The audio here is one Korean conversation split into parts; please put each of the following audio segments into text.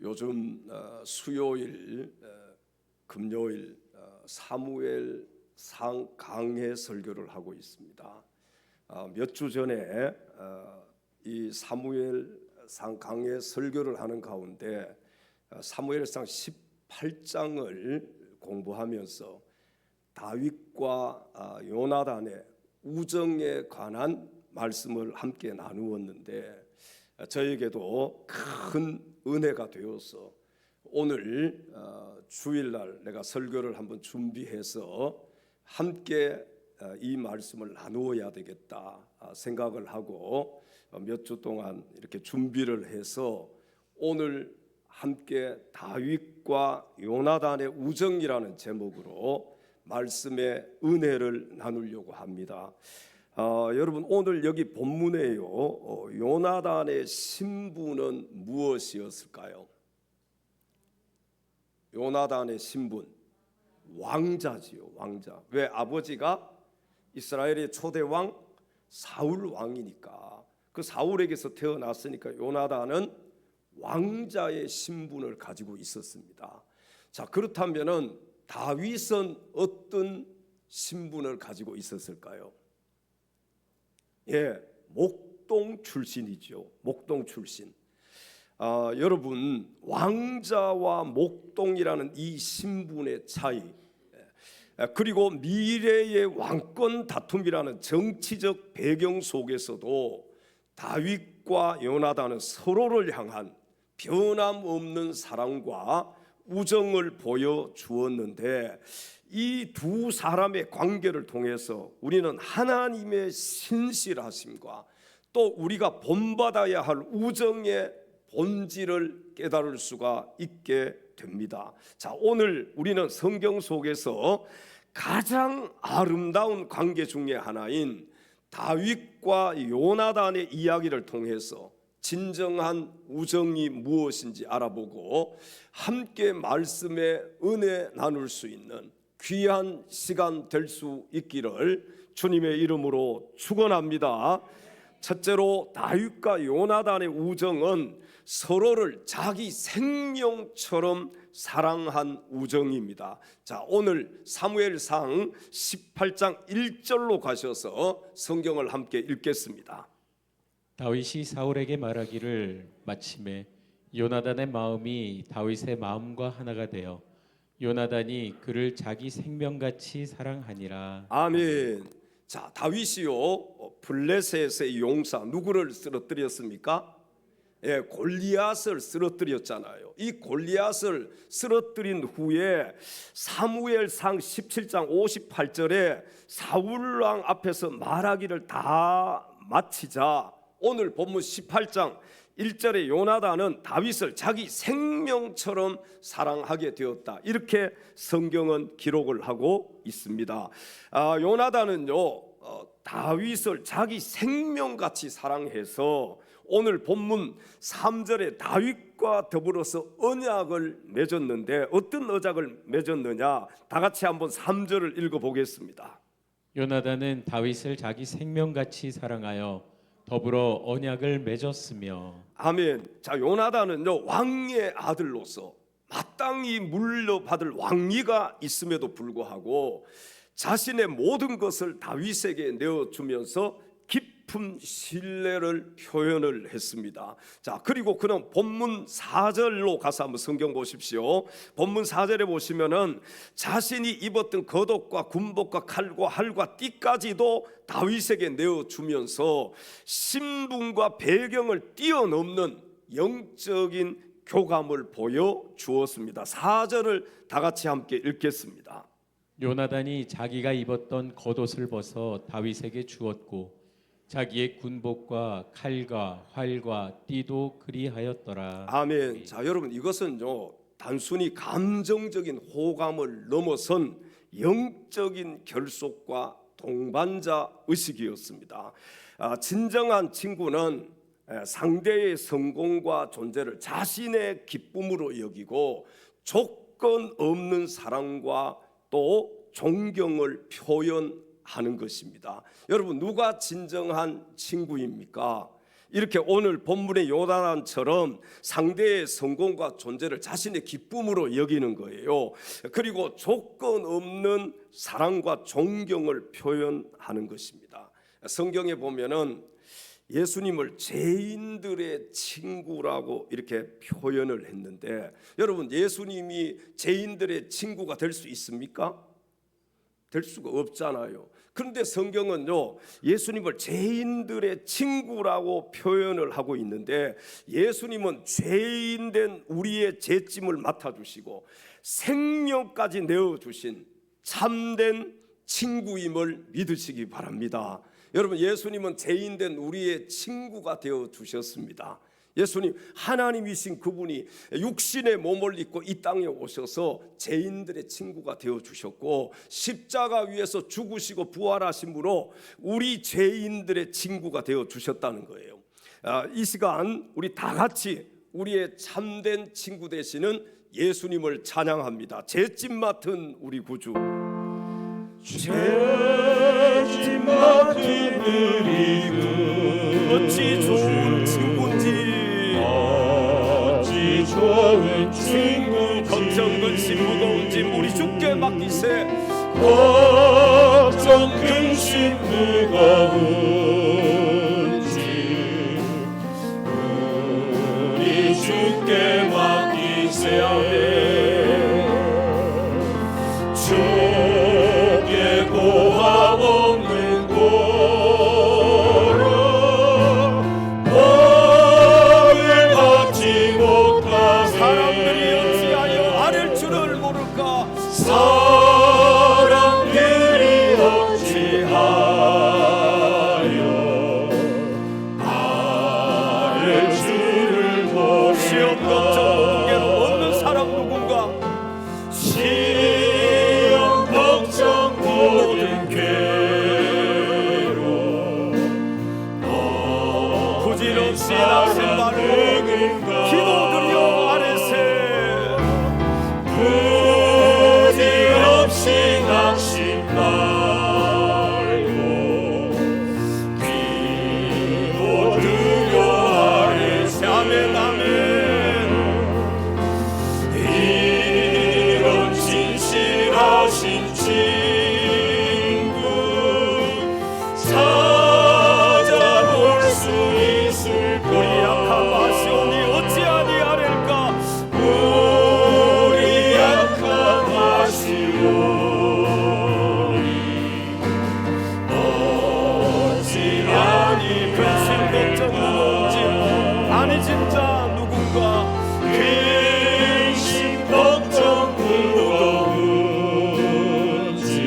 요즘 수요일, 금요일 사무엘상 강해 설교를 하고 있습니다. 몇 주 전에 이 사무엘상 강해 설교를 하는 가운데 사무엘상 18장을 공부하면서 다윗과 요나단의 우정에 관한 말씀을 함께 나누었는데 저에게도 큰 은혜가 되어서 오늘 주일날 내가 설교를 한번 준비해서 함께 이 말씀을 나누어야 되겠다 생각을 하고 몇 주 동안 이렇게 준비를 해서 오늘 함께 다윗과 요나단의 우정이라는 제목으로 말씀의 은혜를 나누려고 합니다. 여러분 오늘 여기 본문에요, 요나단의 신분은 무엇이었을까요? 요나단의 신분, 왕자지요, 왕자. 왜? 아버지가 이스라엘의 초대 왕 사울 왕이니까, 그 사울에게서 태어났으니까 요나단은 왕자의 신분을 가지고 있었습니다. 자, 그렇다면은 다윗은 어떤 신분을 가지고 있었을까요? 목동 출신이죠. 목동 출신. 여러분, 왕자와 목동이라는 이 신분의 차이, 그리고 미래의 왕권 다툼이라는 정치적 배경 속에서도 다윗과 요나단은 서로를 향한 변함없는 사랑과 우정을 보여주었는데, 이 두 사람의 관계를 통해서 우리는 하나님의 신실하심과 또 우리가 본받아야 할 우정의 본질을 깨달을 수가 있게 됩니다. 자, 오늘 우리는 성경 속에서 가장 아름다운 관계 중에 하나인 다윗과 요나단의 이야기를 통해서 진정한 우정이 무엇인지 알아보고 함께 말씀의 은혜 나눌 수 있는 귀한 시간 될 수 있기를 주님의 이름으로 축원합니다. 첫째로 다윗과 요나단의 우정은 서로를 자기 생명처럼 사랑한 우정입니다. 자, 오늘 사무엘상 18장 1절로 가셔서 성경을 함께 읽겠습니다. 다윗이 사울에게 말하기를 마침에 요나단의 마음이 다윗의 마음과 하나가 되어 요나단이 그를 자기 생명같이 사랑하니라. 아멘. 자, 다윗이요, 블레셋의 용사 누구를 쓰러뜨렸습니까? 골리앗을 쓰러뜨렸잖아요. 이 골리앗을 쓰러뜨린 후에 사무엘상 17장 58절에 사울왕 앞에서 말하기를 다 마치자 오늘 본문 18장 1절에 요나단은 다윗을 자기 생명처럼 사랑하게 되었다, 이렇게 성경은 기록을 하고 있습니다. 요나단은요, 다윗을 자기 생명같이 사랑해서 오늘 본문 3절에 다윗과 더불어서 언약을 맺었는데, 어떤 언약을 맺었느냐, 다 같이 한번 3절을 읽어보겠습니다. 요나단은 다윗을 자기 생명같이 사랑하여 더불어 언약을 맺었으며. 아멘. 자, 요나단은요, 왕의 아들로서 마땅히 물려받을 왕위가 있음에도 불구하고 자신의 모든 것을 다윗에게 내어주면서 깊은 신뢰를 표현을 했습니다. 자, 그리고 그는 본문 4절로 가서 한번 성경 보십시오. 본문 4절에 보시면은 자신이 입었던 겉옷과 군복과 칼과 활과 띠까지도 다윗에게 내어주면서 신분과 배경을 뛰어넘는 영적인 교감을 보여주었습니다. 4절을 다 같이 함께 읽겠습니다. 요나단이 자기가 입었던 겉옷을 벗어 다윗에게 주었고 자기의 군복과 칼과 활과 띠도 그리하였더라. 아멘. 자, 여러분, 이것은요, 단순히 감정적인 호감을 넘어선 영적인 결속과 동반자 의식이었습니다. 진정한 친구는 상대의 성공과 존재를 자신의 기쁨으로 여기고 조건 없는 사랑과 또 존경을 표현하는 것입니다. 여러분, 누가 진정한 친구입니까? 이렇게 오늘 본문의 요나단처럼 상대의 성공과 존재를 자신의 기쁨으로 여기는 거예요. 그리고 조건 없는 사랑과 존경을 표현하는 것입니다. 성경에 보면은 예수님을 죄인들의 친구라고 이렇게 표현을 했는데, 여러분, 예수님이 죄인들의 친구가 될 수 있습니까? 될 수가 없잖아요. 그런데 성경은요, 예수님을 죄인들의 친구라고 표현을 하고 있는데, 예수님은 죄인된 우리의 죄짐을 맡아주시고 생명까지 내어주신 참된 친구임을 믿으시기 바랍니다. 여러분, 예수님은 죄인된 우리의 친구가 되어 주셨습니다. 예수님, 하나님이신 그분이 육신의 몸을 입고 이 땅에 오셔서 죄인들의 친구가 되어 주셨고, 십자가 위에서 죽으시고 부활하심으로 우리 죄인들의 친구가 되어 주셨다는 거예요. 이 시간 우리 다 같이 우리의 참된 친구 되시는 예수님을 찬양합니다. 죄짐 맡은 우리 구주, 죄짐 맡은 우리 구주, 어찌 좋은 친구인지, 어찌 좋은 친구인지, 걱정 근심 무거운 짐 우리 주께 맡기세. 걱정 근심 무거운 짐 우리 주께 맡기세. 주께 고아 없는 고로 복을 받지 못하네. 사람들이 어찌하여 아랠 줄을 모를까? 사람들이 어찌하여 아랠 줄을 모르까. 시험 걱정 무게로 없는 사람 누군가? 시험 걱정 모든 괴로 부질없이 나신 말로 기도드려 아뢰세. 부질없이 낙심 말고 기도드려 아뢰세. 아멘 아멘. 이런 진실하신 친구 찾아볼 수 있을까. 우리 약함 아시오니 어찌하니 아랠까? 우리 약함 아시오니 어찌하니 근심 걱정 무거운 짐 아니 진짜 누군가? 근심 걱정 무거운 짐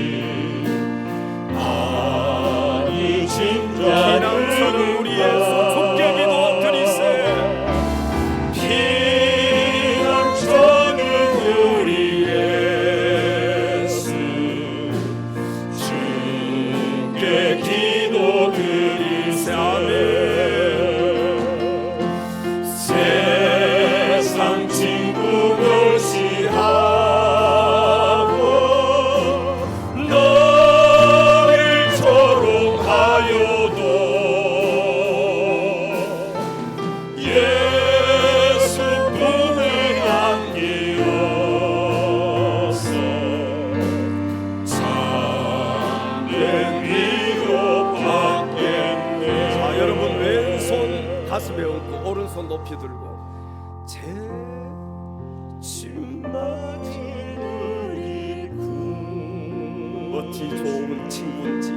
아니 진짜 피난처는 우리 예수 주께 기도드리세. 피난처는 우리 예수 주께 기도드리세. 아멘. 세상 친구 멸시하고 너를 조롱하여도 예수 품에 안기어서 참된 위로받겠네. 자, 여러분, 왼손 가슴에 얹고 오른손 높이 들고 죄짐 맡은 우리 구 어찌 좋은 친구인지,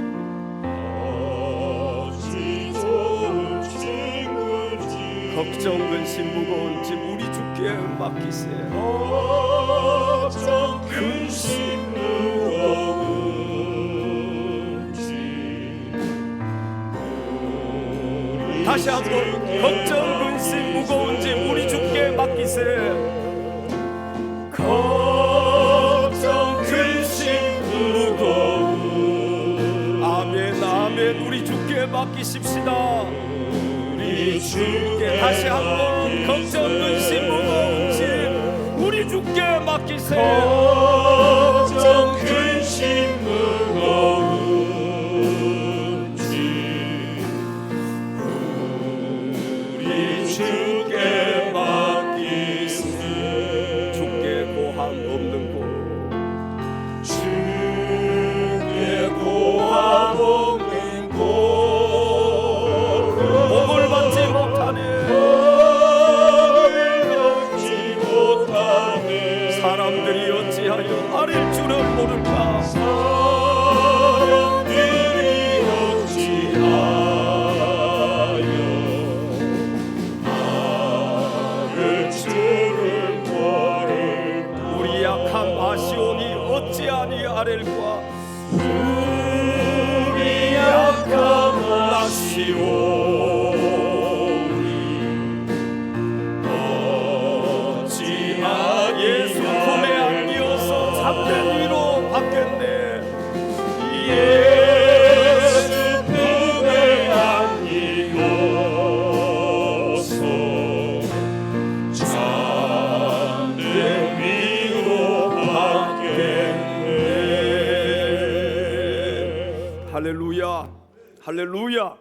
어찌 좋은 친구인지 걱정 근심 무거운 짐 우리 주께 맡기세. 걱정 근심 무거운 짐 다시 한번 걱정 근심 무거운 짐 우리 주께 맡기세. 걱정 근심 무거운 아멘 아멘. 우리 주께 맡기십시다. 우리 주께 다시 한번 걱정 근심 무거운 짐 우리 주께 맡기세. 걱정 근심 무거운 짐 주를 구하리 우리 약한 마시오니 어찌 아니하렐까. 우리 약한 마시오니 어찌 예수 품에 안기어서 참된 위로 받겠네. 예수 품에 안기어서 참된 위로 받겠네. 할렐루야, 할렐루야.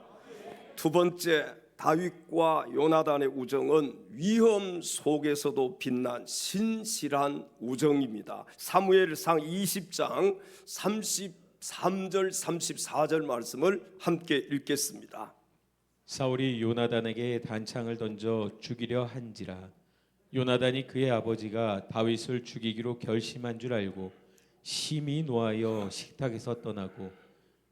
두 번째, 다윗과 요나단의 우정은 위험 속에서도 빛난 신실한 우정입니다. 사무엘상 20장 33절 34절 말씀을 함께 읽겠습니다. 사울이 요나단에게 단창을 던져 죽이려 한지라 요나단이 그의 아버지가 다윗을 죽이기로 결심한 줄 알고 심히 노하여 식탁에서 떠나고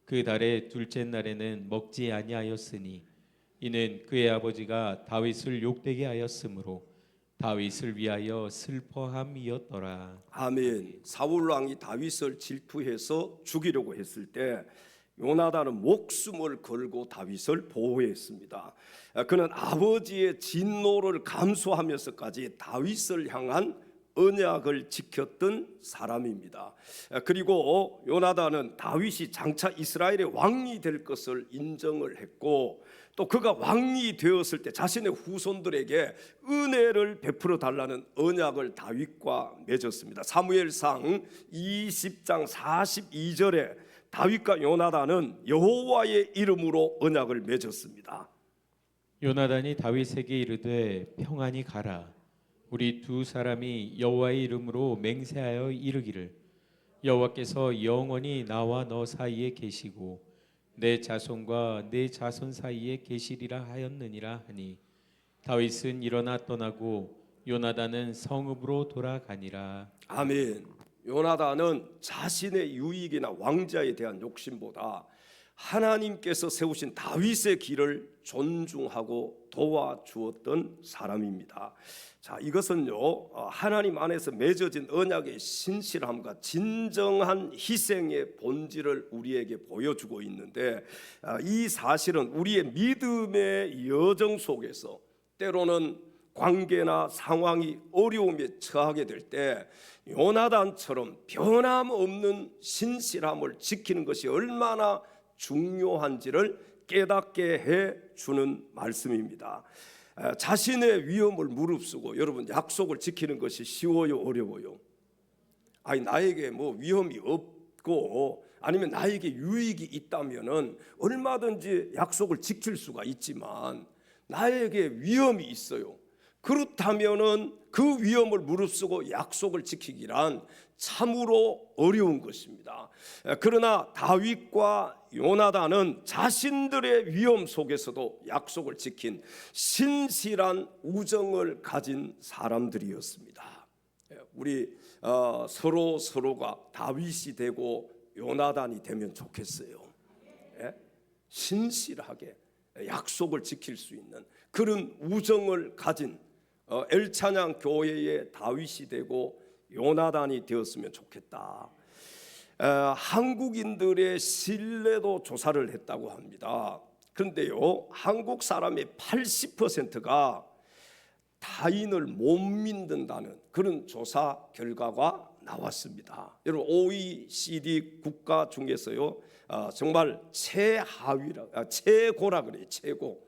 그 달의 둘째 날에는 먹지 아니하였으니 이는 그의 아버지가 다윗을 욕되게 하였으므로 다윗을 위하여 슬퍼함이었더라. 아멘. 사울 왕이 다윗을 질투해서 죽이려고 했을 때 요나단은 목숨을 걸고 다윗을 보호했습니다. 그는 아버지의 진노를 감수하면서까지 다윗을 향한 언약을 지켰던 사람입니다. 그리고 요나단은 다윗이 장차 이스라엘의 왕이 될 것을 인정을 했고 또 그가 왕이 되었을 때 자신의 후손들에게 은혜를 베풀어 달라는 언약을 다윗과 맺었습니다. 사무엘상 20장 42절에 다윗과 요나단은 여호와의 이름으로 언약을 맺었습니다. 요나단이 다윗에게 이르되 평안히 가라. 우리 두 사람이 여호와의 이름으로 맹세하여 이르기를 여호와께서 영원히 나와 너 사이에 계시고 내 자손과 내 자손 사이에 계시리라 하였느니라 하니 다윗은 일어나 떠나고 요나단은 성읍으로 돌아가니라. 아멘. 요나단은 자신의 유익이나 왕자에 대한 욕심보다 하나님께서 세우신 다윗의 길을 존중하고 도와주었던 사람입니다. 자, 이것은요 하나님 안에서 맺어진 언약의 신실함과 진정한 희생의 본질을 우리에게 보여주고 있는데 이 사실은 우리의 믿음의 여정 속에서 때로는 관계나 상황이 어려움에 처하게 될 때 요나단처럼 변함없는 신실함을 지키는 것이 얼마나 중요한지를 깨닫게 해 주는 말씀입니다. 자신의 위험을 무릅쓰고 여러분 약속을 지키는 것이 쉬워요, 어려워요? 아니 나에게 뭐 위험이 없고 아니면 나에게 유익이 있다면은 얼마든지 약속을 지킬 수가 있지만 나에게 위험이 있어요. 그렇다면은 그 위험을 무릅쓰고 약속을 지키기란 참으로 어려운 것입니다. 그러나 다윗과 요나단은 자신들의 위험 속에서도 약속을 지킨 신실한 우정을 가진 사람들이었습니다. 우리 서로가 다윗이 되고 요나단이 되면 좋겠어요. 신실하게 약속을 지킬 수 있는 그런 우정을 가진 엘찬양 교회의 다윗이 되고 요나단이 되었으면 좋겠다. 한국인들의 신뢰도 조사를 했다고 합니다. 그런데요 한국 사람의 80%가 타인을 못 믿는다는 그런 조사 결과가 나왔습니다. 여러분 OECD 국가 중에서요 정말 최고라 그래요. 최고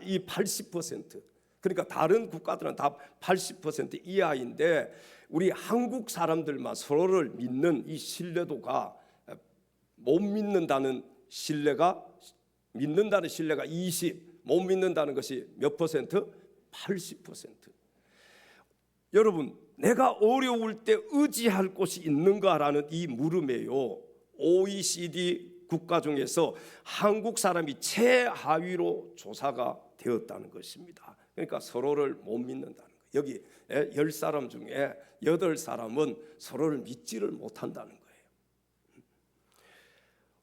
이 80%. 그러니까 다른 국가들은 다 80% 이하인데 우리 한국 사람들만 서로를 믿는 이 신뢰도가 못 믿는다는 신뢰가 20, 못 믿는다는 것이 몇 퍼센트? 80%. 여러분 내가 어려울 때 의지할 곳이 있는가라는 이 물음에요 OECD 국가 중에서 한국 사람이 최하위로 조사가 되었다는 것입니다. 그러니까 서로를 못 믿는다는 거예요. 여기 10사람 중에 8사람은 서로를 믿지를 못한다는 거예요.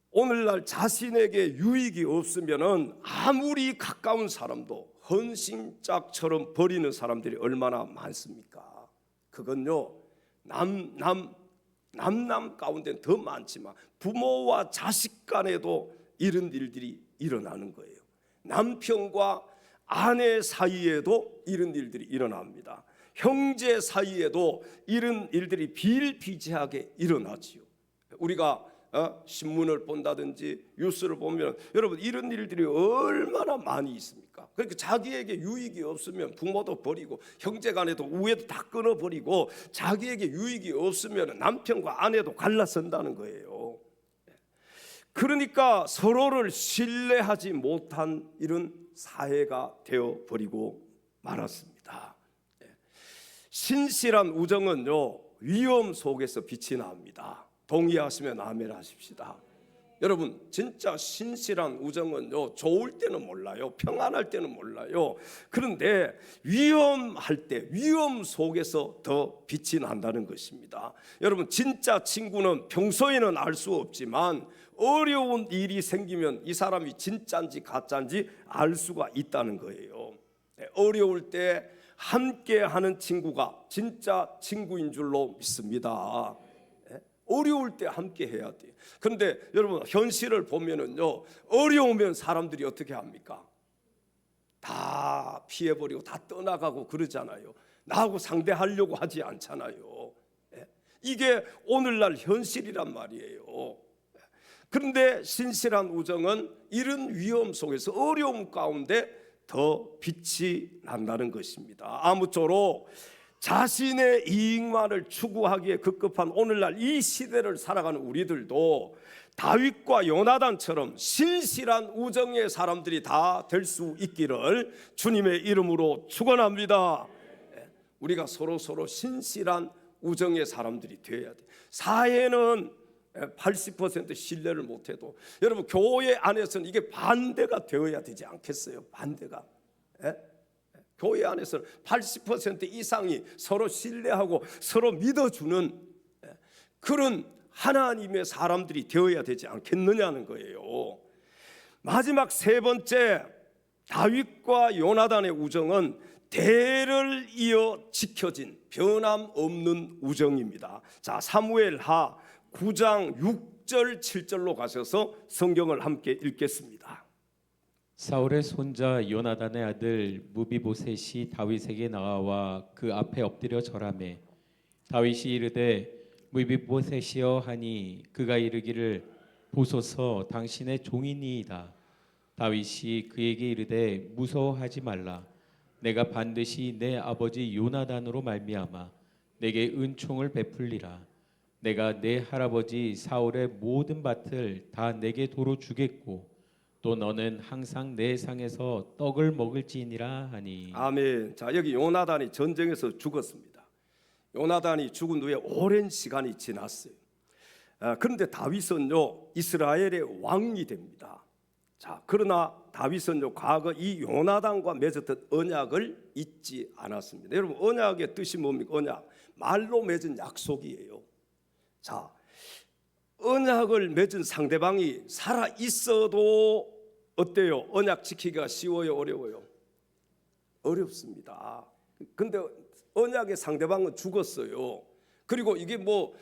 오늘날 자신에게 유익이 없으면은 아무리 가까운 사람도 헌신짝처럼 버리는 사람들이 얼마나 많습니까? 그건요, 남남 가운데 더 많지만 부모와 자식 간에도 이런 일들이 일어나는 거예요. 남편과 아내 사이에도 이런 일들이 일어납니다. 형제 사이에도 이런 일들이 비일비재하게 일어나지요. 우리가 신문을 본다든지 뉴스를 보면 여러분 이런 일들이 얼마나 많이 있습니까? 그러니까 자기에게 유익이 없으면 부모도 버리고 형제간에도 우애도 다 끊어버리고 자기에게 유익이 없으면 남편과 아내도 갈라선다는 거예요. 그러니까 서로를 신뢰하지 못한 이런 사회가 되어버리고 말았습니다. 신실한 우정은요, 위험 속에서 빛이 납니다. 동의하시면 아멘 하십시다. 여러분 진짜 신실한 우정은요, 좋을 때는 몰라요, 평안할 때는 몰라요. 그런데 위험할 때, 위험 속에서 더 빛이 난다는 것입니다. 여러분 진짜 친구는 평소에는 알 수 없지만 어려운 일이 생기면 이 사람이 진짜인지 가짜인지 알 수가 있다는 거예요. 어려울 때 함께하는 친구가 진짜 친구인 줄로 믿습니다. 어려울 때 함께 해야 돼요. 그런데 여러분 현실을 보면은요, 어려우면 사람들이 어떻게 합니까? 다 피해버리고 다 떠나가고 그러잖아요. 나하고 상대하려고 하지 않잖아요. 이게 오늘날 현실이란 말이에요. 그런데 신실한 우정은 이런 위험 속에서 어려움 가운데 더 빛이 난다는 것입니다. 아무쪼록 자신의 이익만을 추구하기에 급급한 오늘날 이 시대를 살아가는 우리들도 다윗과 요나단처럼 신실한 우정의 사람들이 다 될 수 있기를 주님의 이름으로 축원합니다. 우리가 서로 신실한 우정의 사람들이 되어야 돼. 사회는 80% 신뢰를 못해도 여러분 교회 안에서는 이게 반대가 되어야 되지 않겠어요? 반대가. 교회 안에서는 80% 이상이 서로 신뢰하고 서로 믿어주는 그런 하나님의 사람들이 되어야 되지 않겠느냐는 거예요. 마지막 세 번째, 다윗과 요나단의 우정은 대를 이어 지켜진 변함없는 우정입니다. 자, 사무엘하 9장 6절 7절로 가셔서 성경을 함께 읽겠습니다. 사울의 손자 요나단의 아들 무비보셋이 다윗에게 나와 그 앞에 엎드려 절하매 다윗이 이르되 무비보셋이여 하니 그가 이르기를 보소서 당신의 종이니이다. 다윗이 그에게 이르되 무서워하지 말라. 내가 반드시 내 아버지 요나단으로 말미암아 내게 은총을 베풀리라. 내가 내 할아버지 사울의 모든 밭을 다 내게 도로 주겠고 또 너는 항상 내 상에서 떡을 먹을지니라 하니. 아멘. 자, 여기 요나단이 전쟁에서 죽었습니다. 요나단이 죽은 후에 오랜 시간이 지났어요. 그런데 다윗은요 이스라엘의 왕이 됩니다. 자, 그러나 다윗은요 과거 이 요나단과 맺었던 언약을 잊지 않았습니다. 여러분 언약의 뜻이 뭡니까? 언약, 말로 맺은 약속이에요. 자, 언약을 맺은 상대방이 살아 있어도 어때요? 언약 지키기가 쉬워요, 어려워요? 어렵습니다. 근데 언약의 상대방은 죽었어요. 그리고 이게 뭐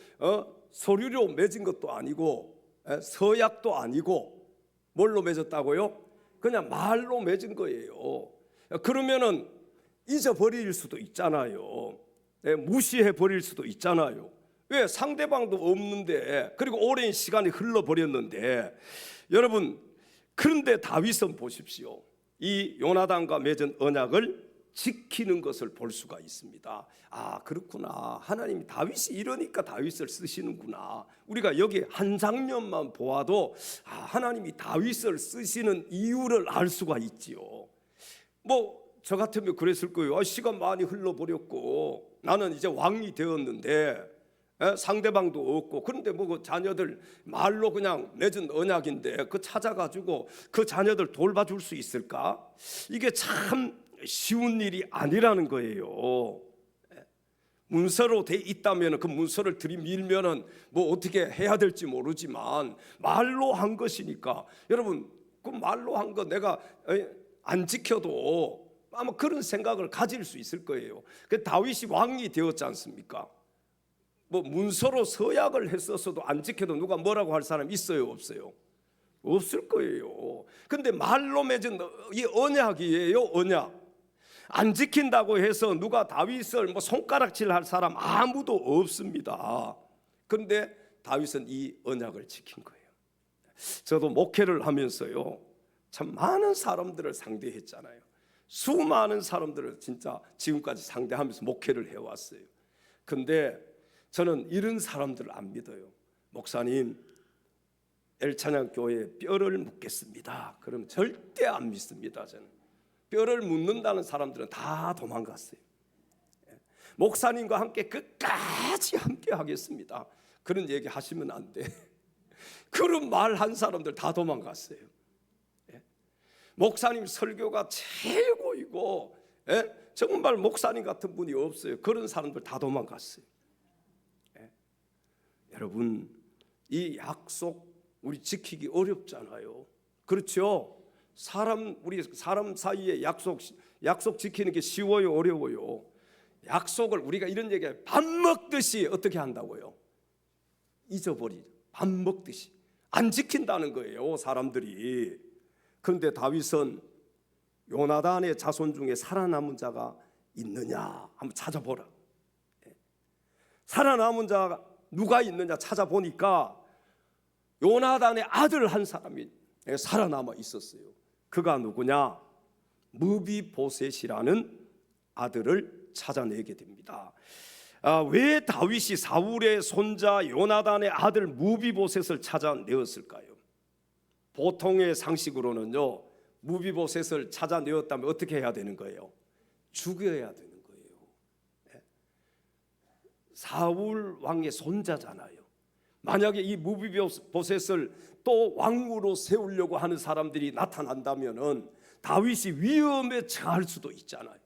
서류로 맺은 것도 아니고 서약도 아니고 뭘로 맺었다고요? 그냥 말로 맺은 거예요. 그러면은 잊어버릴 수도 있잖아요. 무시해 버릴 수도 있잖아요. 왜? 상대방도 없는데, 그리고 오랜 시간이 흘러버렸는데. 여러분, 그런데 다윗은 보십시오, 이 요나단과 맺은 언약을 지키는 것을 볼 수가 있습니다. 아, 그렇구나, 하나님이 다윗이 이러니까 다윗을 쓰시는구나. 우리가 여기 한 장면만 보아도 하나님이 다윗을 쓰시는 이유를 알 수가 있지요. 뭐 저 같으면 그랬을 거예요. 시간 많이 흘러버렸고 나는 이제 왕이 되었는데 상대방도 없고, 그런데 뭐 그 자녀들 말로 그냥 맺은 언약인데 그 찾아가지고 그 자녀들 돌봐줄 수 있을까? 이게 참 쉬운 일이 아니라는 거예요. 문서로 돼 있다면 그 문서를 들이밀면은 뭐 어떻게 해야 될지 모르지만 말로 한 것이니까, 여러분 그 말로 한 거 내가 안 지켜도 아마 그런 생각을 가질 수 있을 거예요. 그 다윗이 왕이 되었지 않습니까? 뭐 문서로 서약을 했었어도 안 지켜도 누가 뭐라고 할 사람 있어요, 없어요? 없을 거예요. 근데 말로 맺은 이 언약이에요, 언약. 안 지킨다고 해서 누가 다윗을 뭐 손가락질 할 사람 아무도 없습니다. 그런데 다윗은 이 언약을 지킨 거예요. 저도 목회를 하면서요, 참 많은 사람들을 상대했잖아요. 수많은 사람들을 진짜 지금까지 상대하면서 목회를 해왔어요. 근데 저는 이런 사람들을 안 믿어요. 목사님, 엘찬양 교회에 뼈를 묻겠습니다. 그럼 절대 안 믿습니다. 저는 뼈를 묻는다는 사람들은 다 도망갔어요. 목사님과 함께 끝까지 함께 하겠습니다. 그런 얘기 하시면 안 돼. 그런 말 한 사람들 다 도망갔어요. 목사님 설교가 최고이고, 정말 목사님 같은 분이 없어요. 그런 사람들 다 도망갔어요. 여러분, 이 약속 우리 지키기 어렵잖아요. 그렇죠? 우리 사람 사이에 약속 지키는 게 쉬워요, 어려워요? 약속을 우리가 이런 얘기해요. 밥 먹듯이 어떻게 한다고요? 잊어버리죠. 밥 먹듯이 안 지킨다는 거예요, 사람들이. 그런데 다윗은 요나단의 자손 중에 살아남은 자가 있느냐 한번 찾아보라. 살아남은 자가 누가 있느냐 찾아보니까 요나단의 아들 한 사람이 살아남아 있었어요. 그가 누구냐? 무비보셋이라는 아들을 찾아내게 됩니다. 왜 다윗이 사울의 손자 요나단의 아들 무비보셋을 찾아내었을까요? 보통의 상식으로는요, 무비보셋을 찾아내었다면 어떻게 해야 되는 거예요? 죽여야 되는 거예요. 사울 왕의 손자잖아요. 만약에 이 무비보셋을 또 왕으로 세우려고 하는 사람들이 나타난다면은 다윗이 위험에 처할 수도 있잖아요.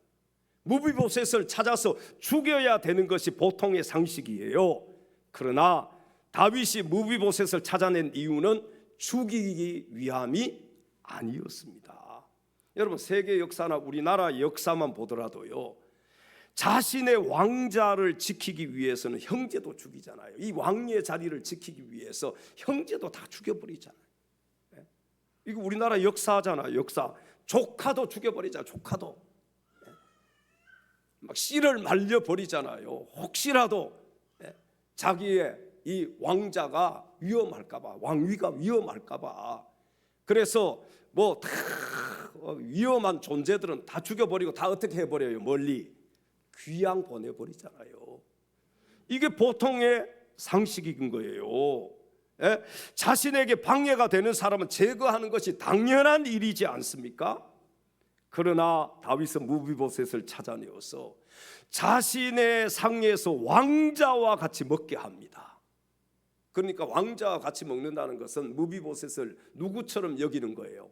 무비보셋을 찾아서 죽여야 되는 것이 보통의 상식이에요. 그러나 다윗이 무비보셋을 찾아낸 이유는 죽이기 위함이 아니었습니다. 여러분, 세계 역사나 우리나라 역사만 보더라도요, 자신의 왕자를 지키기 위해서는 형제도 죽이잖아요. 이 왕의 자리를 지키기 위해서 형제도 다 죽여버리잖아요. 이거 우리나라 역사잖아요. 역사. 조카도 죽여버리잖아요. 조카도 막 씨를 말려버리잖아요. 혹시라도 자기의 이 왕자가 위험할까봐, 왕위가 위험할까봐. 그래서 뭐 다 위험한 존재들은 다 죽여버리고 다 어떻게 해버려요? 멀리 귀양 보내버리잖아요. 이게 보통의 상식인 거예요. 자신에게 방해가 되는 사람은 제거하는 것이 당연한 일이지 않습니까? 그러나 다윗은 무비보셋을 찾아내어서 자신의 상에서 왕자와 같이 먹게 합니다. 그러니까 왕자와 같이 먹는다는 것은 무비보셋을 누구처럼 여기는 거예요?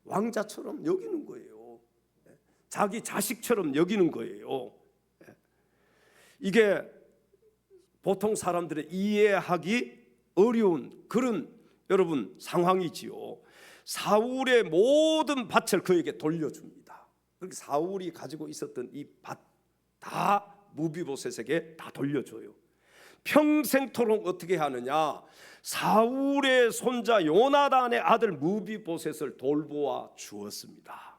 왕자처럼 여기는 거예요. 자기 자식처럼 여기는 거예요. 이게 보통 사람들의 이해하기 어려운 그런 여러분 상황이지요. 사울의 모든 밭을 그에게 돌려줍니다. 그렇게 사울이 가지고 있었던 이 밭 다 무비보셋에게 다 돌려줘요. 평생토록 어떻게 하느냐? 사울의 손자 요나단의 아들 무비보셋을 돌보아 주었습니다.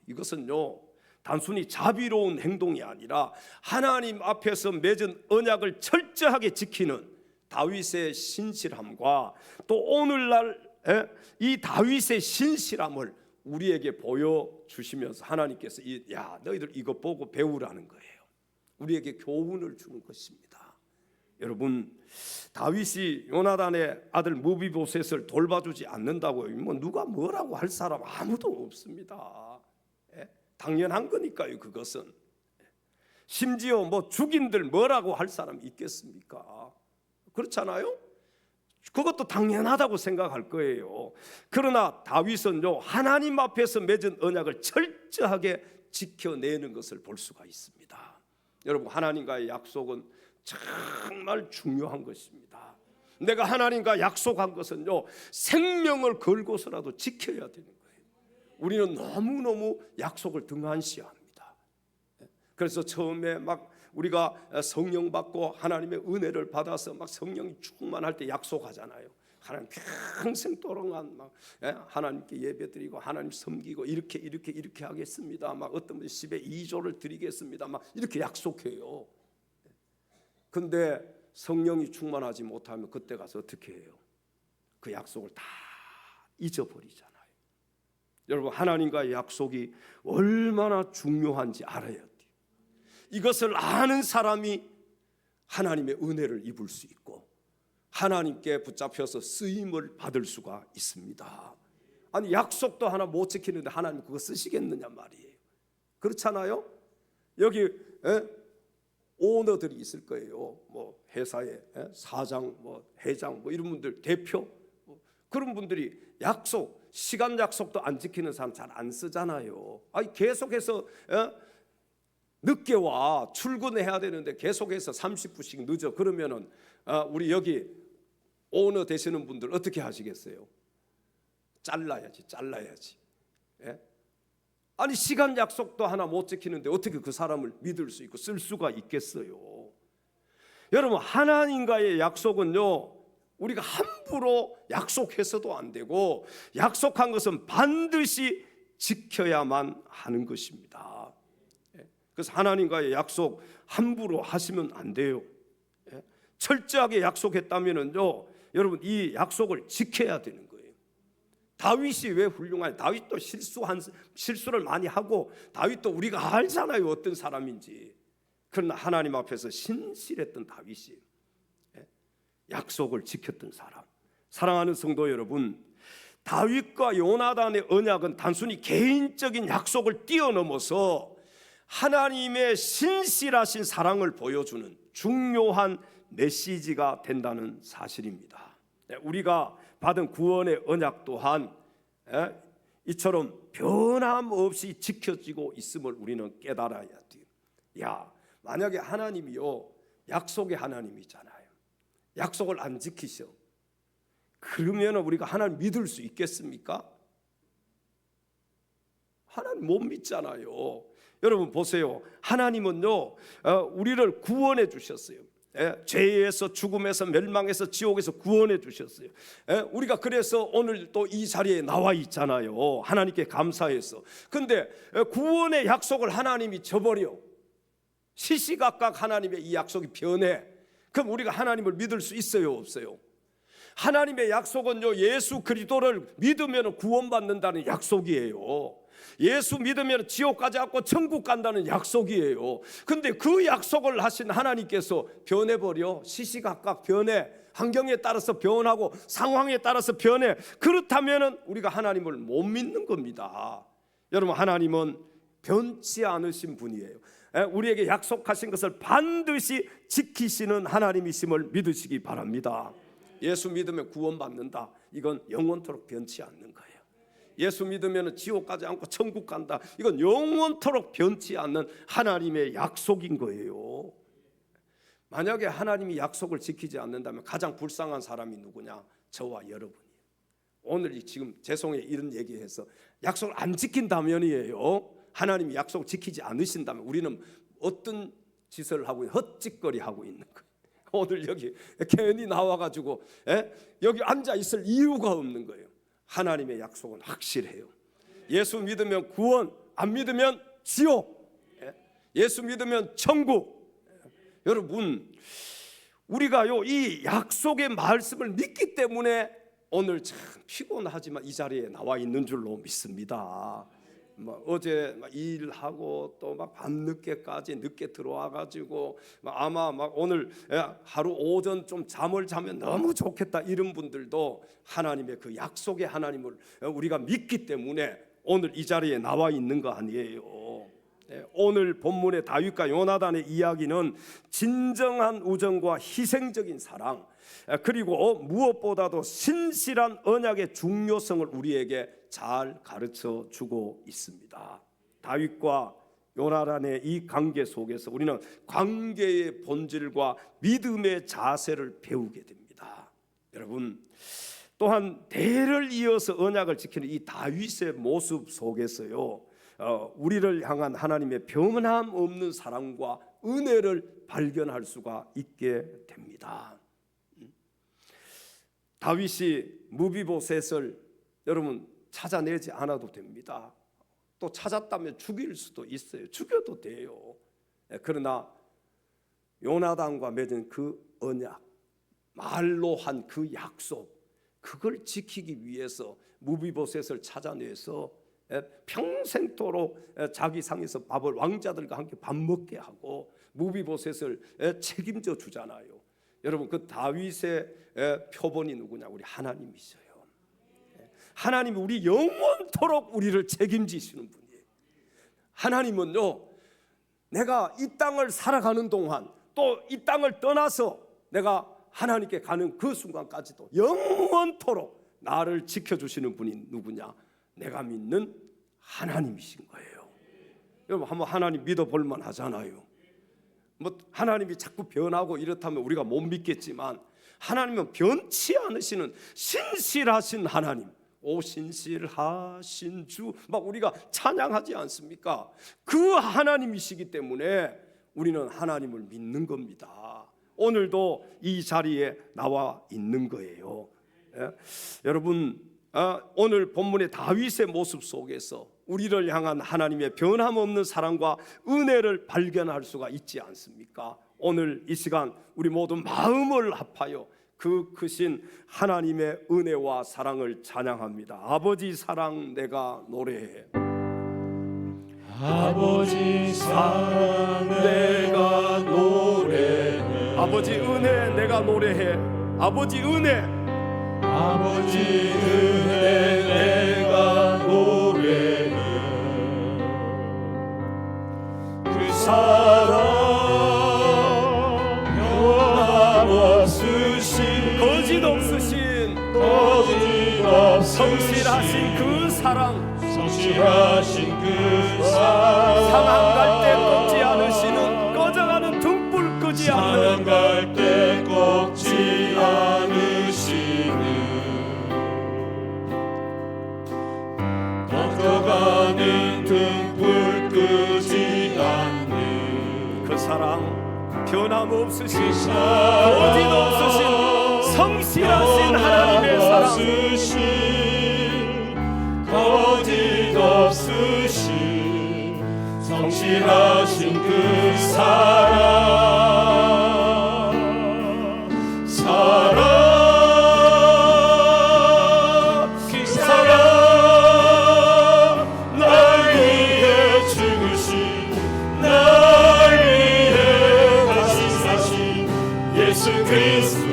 이것은요, 단순히 자비로운 행동이 아니라 하나님 앞에서 맺은 언약을 철저하게 지키는 다윗의 신실함과 또 오늘날 이 다윗의 신실함을 우리에게 보여주시면서 하나님께서 너희들 이거 보고 배우라는 거예요. 우리에게 교훈을 주는 것입니다. 여러분, 다윗이 요나단의 아들 무비보셋을 돌봐주지 않는다고 뭐 누가 뭐라고 할 사람 아무도 없습니다. 당연한 거니까요. 그것은 심지어 뭐 죽인들 뭐라고 할 사람 있겠습니까? 그렇잖아요. 그것도 당연하다고 생각할 거예요. 그러나 다윗은요, 하나님 앞에서 맺은 언약을 철저하게 지켜내는 것을 볼 수가 있습니다. 여러분, 하나님과의 약속은 정말 중요한 것입니다. 내가 하나님과 약속한 것은요, 생명을 걸고서라도 지켜야 되는 거예요. 우리는 너무너무 약속을 등한시합니다. 그래서 처음에 막 우리가 성령 받고 하나님의 은혜를 받아서 막 성령이 충만할 때 약속하잖아요. 하나님 평생 동안 막 하나님께 예배드리고 하나님 섬기고 이렇게 하겠습니다. 막 어떤 분이 10의 2조를 드리겠습니다. 막 이렇게 약속해요. 근데 성령이 충만하지 못하면 그때 가서 어떻게 해요? 그 약속을 다 잊어버리잖아요. 여러분, 하나님과의 약속이 얼마나 중요한지 알아야 돼요. 이것을 아는 사람이 하나님의 은혜를 입을 수 있고 하나님께 붙잡혀서 쓰임을 받을 수가 있습니다. 아니, 약속도 하나 못 지키는데 하나님 그거 쓰시겠느냐 말이에요. 그렇잖아요. 여기 오너들이 있을 거예요. 뭐 회사에 사장, 뭐 회장, 뭐 이런 분들, 대표, 그런 분들이 약속, 시간 약속도 안 지키는 사람 잘 안 쓰잖아요. 아니, 계속해서 늦게 와, 출근해야 되는데 계속해서 30분씩 늦어. 그러면은 우리 여기 오너 되시는 분들 어떻게 하시겠어요? 잘라야지. 예? 아니, 시간 약속도 하나 못 지키는데 어떻게 그 사람을 믿을 수 있고 쓸 수가 있겠어요? 여러분, 하나님과의 약속은요, 우리가 함부로 약속해서도 안 되고 약속한 것은 반드시 지켜야만 하는 것입니다. 그래서 하나님과의 약속 함부로 하시면 안 돼요. 철저하게 약속했다면요, 여러분, 이 약속을 지켜야 되는 거예요. 다윗이 왜 훌륭하냐? 다윗도 실수를 많이 하고 다윗도 우리가 알잖아요, 어떤 사람인지. 그러나 하나님 앞에서 신실했던 다윗이 약속을 지켰던 사람. 사랑하는 성도 여러분, 다윗과 요나단의 언약은 단순히 개인적인 약속을 뛰어넘어서 하나님의 신실하신 사랑을 보여주는 중요한 메시지가 된다는 사실입니다. 우리가 받은 구원의 언약 또한 이처럼 변함없이 지켜지고 있음을 우리는 깨달아야 돼요. 야, 만약에 하나님이요, 약속의 하나님이잖아요. 약속을 안 지키셔. 그러면 우리가 하나님 믿을 수 있겠습니까? 하나님 못 믿잖아요. 여러분 보세요. 하나님은요, 우리를 구원해 주셨어요. 죄에서, 죽음에서, 멸망에서, 지옥에서 구원해 주셨어요. 우리가 그래서 오늘 또 이 자리에 나와 있잖아요. 하나님께 감사해서. 근데 구원의 약속을 하나님이 저버려. 시시각각 하나님의 이 약속이 변해. 그럼 우리가 하나님을 믿을 수 있어요, 없어요? 하나님의 약속은요, 예수 그리스도를 믿으면 구원받는다는 약속이에요. 예수 믿으면 지옥 가지 않고 천국 간다는 약속이에요. 근데 그 약속을 하신 하나님께서 변해버려. 시시각각 변해. 환경에 따라서 변하고 상황에 따라서 변해. 그렇다면 우리가 하나님을 못 믿는 겁니다. 여러분, 하나님은 변치 않으신 분이에요. 우리에게 약속하신 것을 반드시 지키시는 하나님이심을 믿으시기 바랍니다. 예수 믿으면 구원받는다. 이건 영원토록 변치 않는 거예요. 예수 믿으면 지옥 가지 않고 천국 간다. 이건 영원토록 변치 않는 하나님의 약속인 거예요. 만약에 하나님이 약속을 지키지 않는다면 가장 불쌍한 사람이 누구냐? 저와 여러분이에요. 오늘 지금 죄송해요, 이런 얘기해서 약속을 안 지킨다면이에요. 하나님이 약속을 지키지 않으신다면 우리는 어떤 짓을 하고 헛짓거리 하고 있는 거예요. 오늘 여기 괜히 나와가지고 여기 앉아 있을 이유가 없는 거예요. 하나님의 약속은 확실해요. 예수 믿으면 구원, 안 믿으면 지옥, 예수 믿으면 천국. 여러분, 우리가요, 이 약속의 말씀을 믿기 때문에 오늘 참 피곤하지만 이 자리에 나와 있는 줄로 믿습니다. 어제 일하고 또 막 밤늦게까지 늦게 들어와가지고 아마 오늘 하루 오전 좀 잠을 자면 너무 좋겠다 이런 분들도 하나님의 그 약속의 하나님을 우리가 믿기 때문에 오늘 이 자리에 나와 있는 거 아니에요. 오늘 본문의 다윗과 요나단의 이야기는 진정한 우정과 희생적인 사랑, 그리고 무엇보다도 신실한 언약의 중요성을 우리에게 잘 가르쳐 주고 있습니다. 다윗과 요나단의 이 관계 속에서 우리는 관계의 본질과 믿음의 자세를 배우게 됩니다. 여러분, 또한 대를 이어서 언약을 지키는 이 다윗의 모습 속에서요, 우리를 향한 하나님의 변함 없는 사랑과 은혜를 발견할 수가 있게 됩니다. 다윗이 무비보셋을 여러분 찾아내지 않아도 됩니다. 또 찾았다면 죽일 수도 있어요. 죽여도 돼요. 그러나 요나단과 맺은 그 언약, 말로 한 그 약속, 그걸 지키기 위해서 무비보셋을 찾아내서 평생토록 자기 상에서 밥을 왕자들과 함께 밥 먹게 하고 무비보셋을 책임져 주잖아요. 여러분, 그 다윗의 표본이 누구냐? 우리 하나님이셔요. 하나님이 우리 영원토록 우리를 책임지시는 분이에요. 하나님은요, 내가 이 땅을 살아가는 동안 또 이 땅을 떠나서 내가 하나님께 가는 그 순간까지도 영원토록 나를 지켜주시는 분이 누구냐? 내가 믿는 하나님이신 거예요. 여러분, 한번 하나님 믿어볼 만하잖아요. 뭐 하나님이 자꾸 변하고 이렇다면 우리가 못 믿겠지만, 하나님은 변치 않으시는 신실하신 하나님, 오 신실하신 주, 막 우리가 찬양하지 않습니까? 그 하나님이시기 때문에 우리는 하나님을 믿는 겁니다. 오늘도 이 자리에 나와 있는 거예요. 여러분, 오늘 본문의 다윗의 모습 속에서 우리를 향한 하나님의 변함없는 사랑과 은혜를 발견할 수가 있지 않습니까? 오늘 이 시간 우리 모두 마음을 합하여 그 크신 하나님의 은혜와 사랑을 찬양합니다. 아버지 사랑 내가 노래해. 아버지 사랑 내가 노래해. 아버지 은혜 내가 노래해. 아버지 은혜, 아버지 은혜 내가 노래해. 그 사랑 변함없으신 거짓없으신 성실하신 그 사랑, 성실하신 그 사랑, 상한 갈 때 꺾지 않으시는, 꺼져가는 등불 끄지 상한 않는, 갈 때 꺾지 않으시는, 꺾어가는 등불 끄지 않는 그 사랑, 변함없으신, 그 사랑, 거짓없으신 성실하신 하나님의 사랑, 거짓 없으신 성실하신 그 사랑, 사랑, 그 사랑, 날 위해 죽으신, 날 위해 다시 사신 예수 그리스도,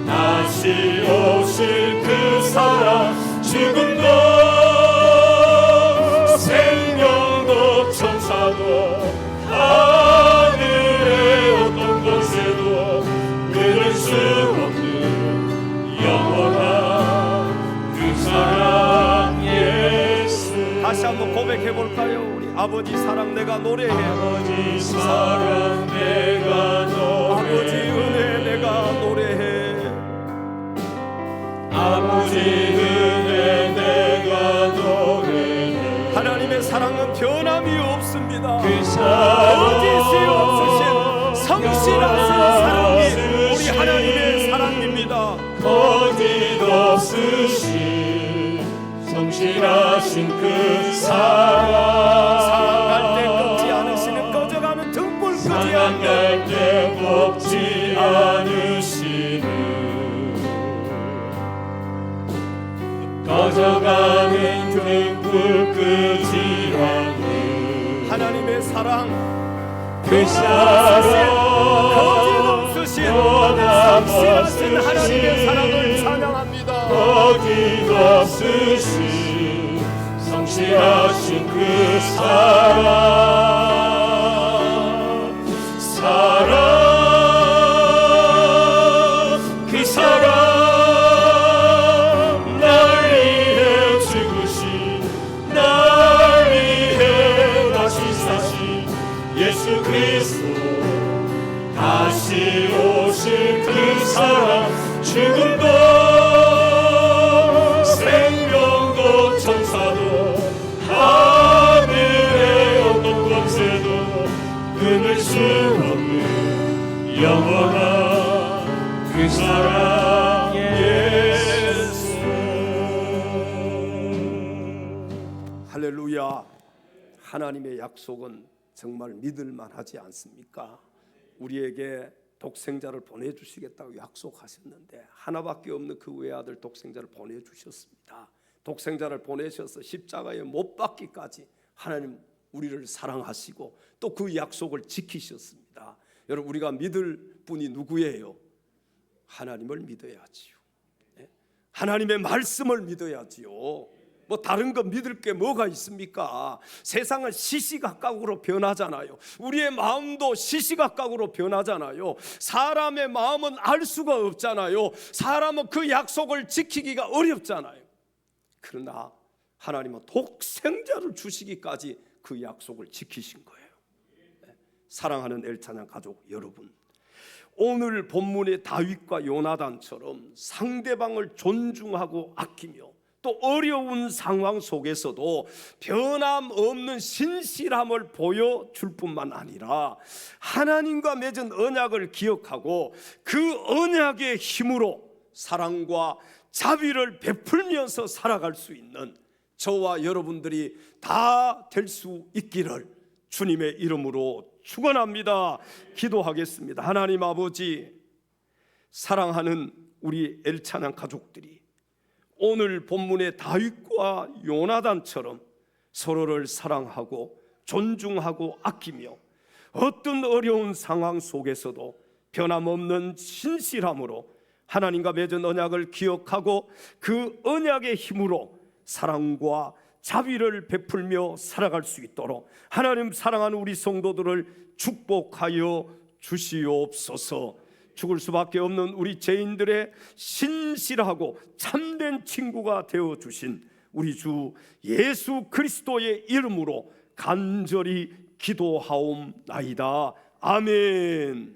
다시 오실 그 사랑, 죽음도 생명도 천사도 하늘의 어떤 곳에도 끊을 수 없는 영원한 그 사랑 예수. 다시 한번 고백해 볼까요? 우리 아버지 사랑 내가 노래해. 아버지 사랑 내가 노래해. 아버지 은혜 내가 노래해. 아버지 은혜 내가 노래해. 하나님의 사랑은 변함이 없습니다. 그 사랑, 거짓이 없으신 성실하신 사랑이 우리 하나님의 사랑입니다. 거짓 없으신 성실하신 그 사랑, 상한 갈 때 꺾지 않으시는, 꺼져가는 등불 끄지 상한 않는, 갈 때 꺾지 않으시는, 꺼져가는 등불 끄지 않는 하나님의 사랑, 그 사랑, 거짓없으신 성실하신 하나님의 사랑을 찬양합니다. 거짓 없으신 성실하신 그 사랑, 사랑, 그 사랑, 날 위해 죽으신, 날 위해 다시 사신 예수 그리스도, 다시 오실 그 사랑, 죽음도 끊을 수 없는 영원한 그 사랑 예수. 할렐루야. 하나님의 약속은 정말 믿을만 하지 않습니까? 우리에게 독생자를 보내주시겠다고 약속하셨는데 하나밖에 없는 그 외아들 독생자를 보내주셨습니다. 독생자를 보내셔서 십자가에 못 박기까지 하나님 우리를 사랑하시고 또 그 약속을 지키셨습니다. 여러분, 우리가 믿을 분이 누구예요? 하나님을 믿어야지요. 하나님의 말씀을 믿어야지요. 뭐 다른 거 믿을 게 뭐가 있습니까? 세상은 시시각각으로 변하잖아요. 우리의 마음도 시시각각으로 변하잖아요. 사람의 마음은 알 수가 없잖아요. 사람은 그 약속을 지키기가 어렵잖아요. 그러나 하나님은 독생자를 주시기까지 그 약속을 지키신 거예요. 사랑하는 엘차냥 가족 여러분, 오늘 본문의 다윗과 요나단처럼 상대방을 존중하고 아끼며 또 어려운 상황 속에서도 변함없는 신실함을 보여줄 뿐만 아니라 하나님과 맺은 언약을 기억하고 그 언약의 힘으로 사랑과 자비를 베풀면서 살아갈 수 있는 저와 여러분들이 다 될 수 있기를 주님의 이름으로 축원합니다. 기도하겠습니다. 하나님 아버지, 사랑하는 우리 엘차냥 가족들이 오늘 본문의 다윗과 요나단처럼 서로를 사랑하고 존중하고 아끼며 어떤 어려운 상황 속에서도 변함없는 신실함으로 하나님과 맺은 언약을 기억하고 그 언약의 힘으로 사랑과 자비를 베풀며 살아갈 수 있도록 하나님 사랑하는 우리 성도들을 축복하여 주시옵소서. 죽을 수밖에 없는 우리 죄인들의 신실하고 참된 친구가 되어주신 우리 주 예수 그리스도의 이름으로 간절히 기도하옵나이다. 아멘.